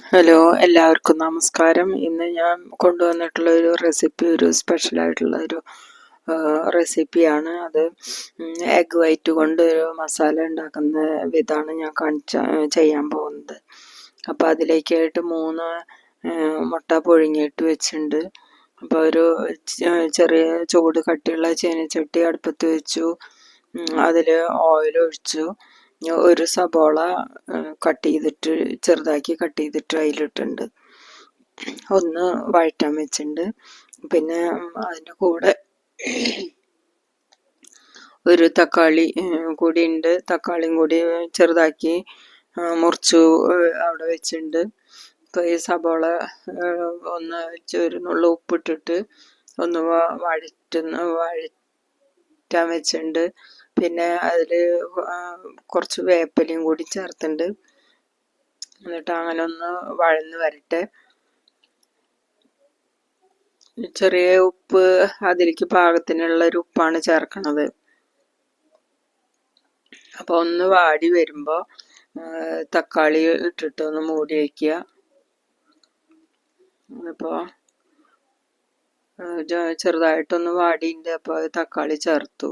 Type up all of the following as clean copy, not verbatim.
Hello, എല്ലാവർക്കും നമസ്കാരം. ഇന്ന് ഞാൻ കൊണ്ടുവന്നിട്ടുള്ള ഒരു റെസിപ്പി ഒരു സ്പെഷ്യലായിട്ടുള്ള ഒരു റെസിപ്പിയാണ്. അത് എഗ് വൈറ്റ് കൊണ്ട് ഒരു മസാല ഉണ്ടാക്കുന്ന വിധമാണ് ഞാൻ ചെയ്യാൻ പോകുന്നത്. അപ്പോൾ അതിലേക്കായിട്ട് 3 മുട്ട പുഴുങ്ങിയിട്ട് വെച്ചിട്ടുണ്ട്. അപ്പോൾ ഒരു ചെറിയ ചൂട് കട്ടിയുള്ള ചീനച്ചട്ടി അടുപ്പത്ത് വെച്ചു. അതിൽ ഓയിൽ ഒഴിച്ചു. ഒരു സബോള ചെറുതാക്കി കട്ട് ചെയ്തിട്ട് അതിലിട്ടുണ്ട്. ഒന്ന് വഴറ്റാൻ വെച്ചിട്ടുണ്ട്. പിന്നെ അതിൻ്റെ കൂടെ ഒരു തക്കാളി കൂടി ഉണ്ട്. തക്കാളിയും കൂടി ചെറുതാക്കി മുറിച്ചു അവിടെ വെച്ചിട്ടുണ്ട്. ഇപ്പോൾ ഈ സബോള ഒന്ന് ഒരു നുള്ളു ഉപ്പിട്ടിട്ട് ഒന്ന് വഴറ്റാൻ വെച്ചിട്ടുണ്ട്. പിന്നെ അതിൽ കുറച്ച് വേപ്പിലയും കൂടി ചേർത്തിട്ടുണ്ട്. എന്നിട്ട് അങ്ങനെ ഒന്ന് വഴന്ന് വരട്ടെ. ചെറിയ ഉപ്പ് അതിലേക്ക് പാകത്തിനുള്ള ഒരു ഉപ്പാണ് ചേർക്കണത്. അപ്പോൾ ഒന്ന് വാടി വരുമ്പോൾ തക്കാളി ഇട്ടിട്ട് ഒന്ന് മൂടി വയ്ക്കുക. അപ്പോൾ ചെറുതായിട്ടൊന്ന് വാടിയിട്ട് അപ്പോൾ തക്കാളി ചേർത്തു.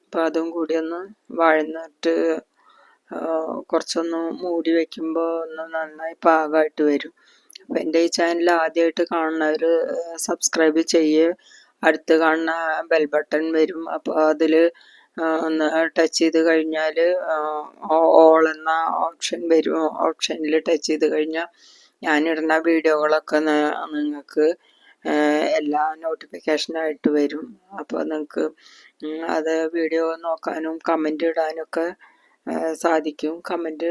അപ്പോൾ അതും കൂടി ഒന്ന് വഴന്നിട്ട് കുറച്ചൊന്ന് മൂടി വയ്ക്കുമ്പോൾ ഒന്ന് നന്നായി പാകമായിട്ട് വരും. അപ്പോൾ എൻ്റെ ഈ ചാനൽ ആദ്യമായിട്ട് കാണുന്നവർ സബ്സ്ക്രൈബ് ചെയ്യുക. അടുത്ത് കാണുന്ന ബെൽ ബട്ടൺ വരും. അപ്പോൾ അതിൽ ഒന്ന് ടച്ച് ചെയ്ത് കഴിഞ്ഞാൽ ഓൾ എന്ന ഓപ്ഷൻ വരും. ഓപ്ഷനിൽ ടച്ച് ചെയ്ത് കഴിഞ്ഞാൽ ഞാനിടുന്ന വീഡിയോകളൊക്കെ നിങ്ങൾക്ക് എല്ലാ നോട്ടിഫിക്കേഷനായിട്ട് വരും. അപ്പോൾ നിങ്ങൾക്ക് അത് വീഡിയോ നോക്കാനും കമൻ്റ് ഇടാനൊക്കെ സാധിക്കും. കമൻ്റ്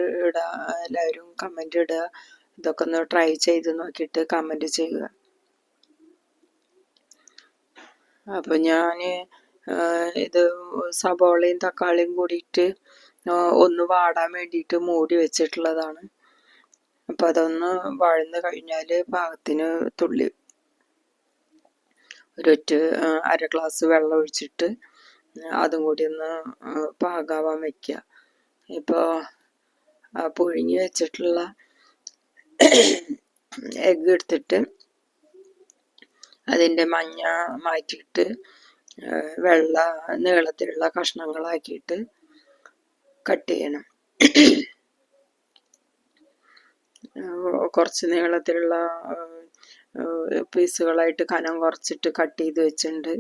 എല്ലാവരും കമൻ്റ് ഇടുക. ഇതൊക്കെ ഒന്ന് ട്രൈ ചെയ്ത് നോക്കിയിട്ട് കമൻ്റ് ചെയ്യുക. അപ്പോൾ ഞാൻ ഇത് സബോളയും തക്കാളിയും കൂടിയിട്ട് ഒന്ന് വാടാൻ വേണ്ടിയിട്ട് മൂടി വെച്ചിട്ടുള്ളതാണ്. അപ്പോൾ അതൊന്ന് വഴന്ന് കഴിഞ്ഞാൽ പാകത്തിന് തുള്ളി അര ഗ്ലാസ് വെള്ളം ഒഴിച്ചിട്ട് അതും കൂടി ഒന്ന് പാകാവാൻ വയ്ക്കുക. ഇപ്പോൾ പുഴുങ്ങി വെച്ചിട്ടുള്ള എഗ്ഗ് എടുത്തിട്ട് അതിൻ്റെ മഞ്ഞ മാറ്റിയിട്ട് വെള്ള നീളത്തിലുള്ള കഷ്ണങ്ങളാക്കിയിട്ട് കട്ട് ചെയ്യണം. കുറച്ച് നീളത്തിലുള്ള പീസുകളായിട്ട് കനം കുറച്ചിട്ട് കട്ട് ചെയ്ത് വെച്ചിട്ടുണ്ട്.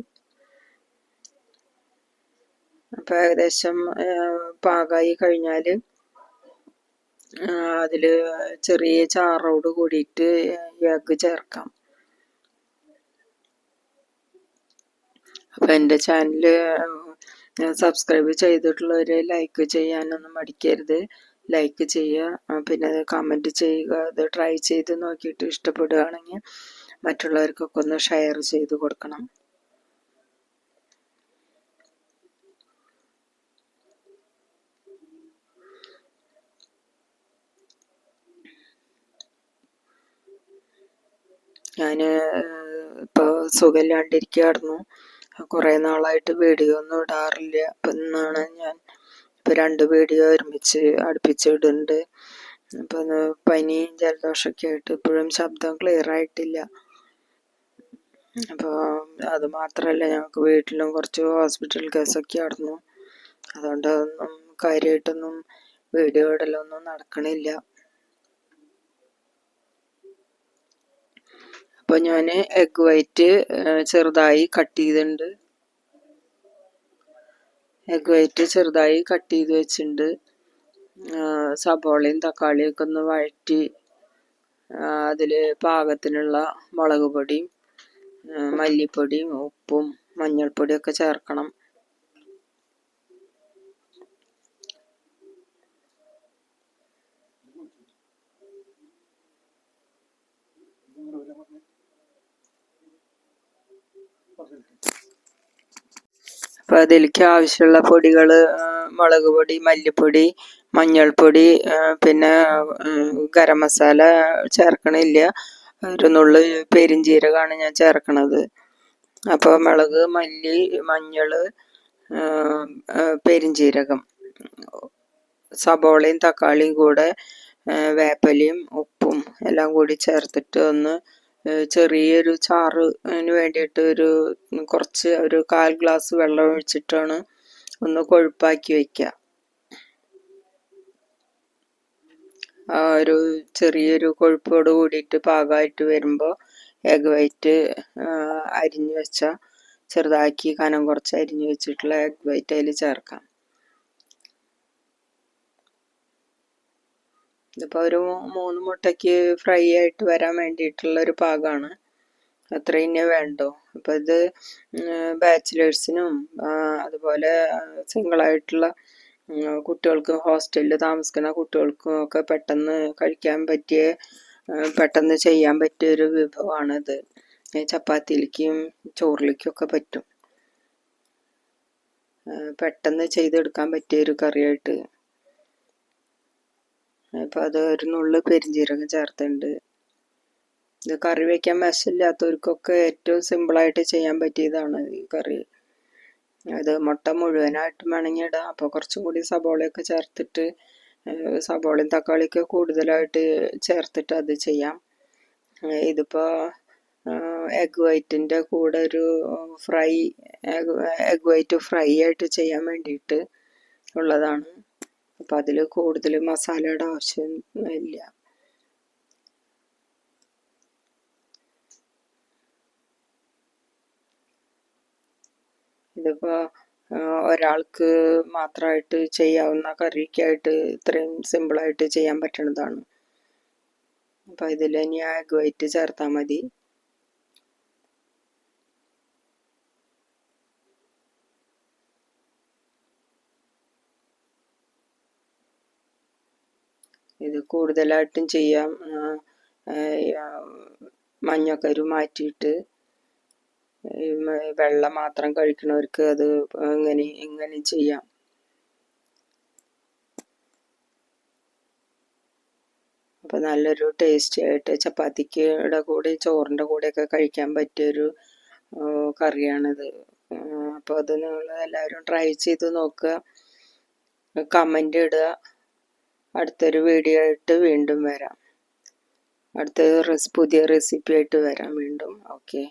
അപ്പോൾ ഏകദേശം പാകമായി കഴിഞ്ഞാൽ അതിൽ ചെറിയ ചാറോട് കൂടിയിട്ട് എഗ്ഗ് ചേർക്കാം. അപ്പോൾ എൻ്റെ ചാനൽ സബ്സ്ക്രൈബ് ചെയ്തിട്ടുള്ളവർ ലൈക്ക് ചെയ്യാനൊന്നും മടിക്കരുത്. ലൈക്ക് ചെയ്യുക, പിന്നെ കമൻറ്റ് ചെയ്യുക. അത് ട്രൈ ചെയ്ത് നോക്കിയിട്ട് ഇഷ്ടപ്പെടുകയാണെങ്കിൽ മറ്റുള്ളവർക്കൊക്കെ ഒന്ന് ഷെയർ ചെയ്ത് കൊടുക്കണം. ഞാൻ ഇപ്പോൾ സുഖമില്ലാണ്ടിരിക്കുകയായിരുന്നു. കുറേ നാളായിട്ട് വീഡിയോ ഒന്നും ഇടാറില്ല. അപ്പം ഇന്നാണ് ഞാൻ ഇപ്പോൾ 2 വീഡിയോ ഒരുമിച്ച് അടുപ്പിച്ചിടുന്നുണ്ട്. അപ്പം പനിയും ജലദോഷമൊക്കെ ആയിട്ട് ഇപ്പോഴും ശബ്ദം ക്ലിയർ ആയിട്ടില്ല. അപ്പോൾ അത് മാത്രമല്ല, ഞങ്ങൾക്ക് വീട്ടിലും കുറച്ച് ഹോസ്പിറ്റൽ കേസൊക്കെ ആയിരുന്നു. അതുകൊണ്ട് ഒന്നും കാര്യമായിട്ടൊന്നും വീഡിയോ ഇടലൊന്നും നടക്കണില്ല. അപ്പോൾ ഞാൻ എഗ് വൈറ്റ് ചെറുതായി കട്ട് ചെയ്തിട്ടുണ്ട്. എഗ് വൈറ്റ് ചെറുതായി കട്ട് ചെയ്ത് വെച്ചിട്ടുണ്ട്. സബോളയും തക്കാളിയും ഒക്കെ ഒന്ന് വഴറ്റി അതിൽ പാകത്തിനുള്ള മുളക് പൊടിയും മല്ലിപ്പൊടിയും ഉപ്പും മഞ്ഞൾപ്പൊടിയൊക്കെ ചേർക്കണം. അപ്പോൾ അതിലേക്ക് ആവശ്യമുള്ള പൊടികൾ മുളക് പൊടി, മല്ലിപ്പൊടി, മഞ്ഞൾപ്പൊടി, പിന്നെ ഗരം മസാല ചേർക്കണില്ല. ഒരു നുള്ളു പെരുംജീരകമാണ് ഞാൻ ചേർക്കണത്. അപ്പോൾ മുളക്, മല്ലി, മഞ്ഞൾ, പെരുംജീരകം, സബോളയും തക്കാളിയും കൂടെ വേപ്പിലയും ഉപ്പും എല്ലാം കൂടി ചേർത്തിട്ട് ഒന്ന് ചെറിയൊരു ചാറിന് വേണ്ടിയിട്ട് കുറച്ച് ഒരു 1/4 ഗ്ലാസ് വെള്ളം ഒഴിച്ചിട്ടാണ് ഒന്ന് കൊഴുപ്പാക്കി വയ്ക്കുക. ആ ഒരു ചെറിയൊരു കൊഴുപ്പോട് കൂടിയിട്ട് പാകമായിട്ട് വരുമ്പോൾ എഗ് വൈറ്റ് അരിഞ്ഞു വെച്ച ചെറുതാക്കി കനം കുറച്ച് അരിഞ്ഞു വെച്ചിട്ടുള്ള എഗ് വൈറ്റ് അതിൽ ചേർക്കാം. ഇതിപ്പോൾ ഒരു 3 മുട്ടയ്ക്ക് ഫ്രൈ ആയിട്ട് വരാൻ വേണ്ടിയിട്ടുള്ള ഒരു പാകമാണ്. അത്ര ഇന്നെ വേണ്ടോ. അപ്പോൾ ഇത് ബാച്ചിലേഴ്സിനും അതുപോലെ സിംഗിളായിട്ടുള്ള കുട്ടികൾക്ക് ഹോസ്റ്റലിൽ താമസിക്കുന്ന കുട്ടികൾക്കും ഒക്കെ പെട്ടെന്ന് കഴിക്കാൻ പറ്റിയ പെട്ടെന്ന് ചെയ്യാൻ പറ്റിയ ഒരു വിഭവമാണിത്. ചപ്പാത്തിയിലേക്കും ചോറിലേക്കും ഒക്കെ പറ്റും. പെട്ടെന്ന് ചെയ്തെടുക്കാൻ പറ്റിയ ഒരു കറിയായിട്ട്. അപ്പോൾ അത് ഒരു നുള്ള് പെരിഞ്ജീരകം ചേർത്തുണ്ട്. ഇത് കറി വയ്ക്കാൻ വശമില്ലാത്തവർക്കൊക്കെ ഏറ്റവും സിമ്പിളായിട്ട് ചെയ്യാൻ പറ്റിയതാണ് ഈ കറി. അത് മുട്ട മുഴുവനായിട്ടും വേണമെങ്കിൽ ഇടാം. അപ്പോൾ കുറച്ചും കൂടി സബോളയൊക്കെ ചേർത്തിട്ട് സബോളയും തക്കാളിയൊക്കെ കൂടുതലായിട്ട് ചേർത്തിട്ട് അത് ചെയ്യാം. ഇതിപ്പോൾ എഗ് വൈറ്റിൻ്റെ കൂടെ ഒരു എഗ് വൈറ്റ് ഫ്രൈ ആയിട്ട് ചെയ്യാൻ വേണ്ടിയിട്ട് ഉള്ളതാണ്. അപ്പോൾ അതിൽ കൂടുതൽ മസാലയുടെ ആവശ്യം ഇല്ല. ഇതിപ്പോൾ ഒരാൾക്ക് മാത്രമായിട്ട് ചെയ്യാവുന്ന കറിക്കായിട്ട് ഇത്രയും സിമ്പിളായിട്ട് ചെയ്യാൻ പറ്റുന്നതാണ്. അപ്പോൾ ഇതിൽ ഇനി എഗ് വൈറ്റ് ചേർത്താൽ മതി. ഇത് കൂടുതലായിട്ടും ചെയ്യാം. മഞ്ഞക്കരു മാറ്റിയിട്ട് വെള്ളം മാത്രം കഴിക്കുന്നവർക്ക് അത് ഇങ്ങനെ ചെയ്യാം. അപ്പോൾ നല്ലൊരു ടേസ്റ്റി ആയിട്ട് ചപ്പാത്തിയുടെ കൂടെ ചോറിൻ്റെ കൂടെയൊക്കെ കഴിക്കാൻ പറ്റിയൊരു കറിയാണിത്. അപ്പോൾ അത് നിങ്ങൾ എല്ലാവരും ട്രൈ ചെയ്ത് നോക്കുക, കമൻ്റ് ഇടുക. അടുത്തൊരു വീഡിയോ ആയിട്ട് വീണ്ടും വരാം. പുതിയ റെസിപ്പി ആയിട്ട് വരാം വീണ്ടും. ഓക്കെ.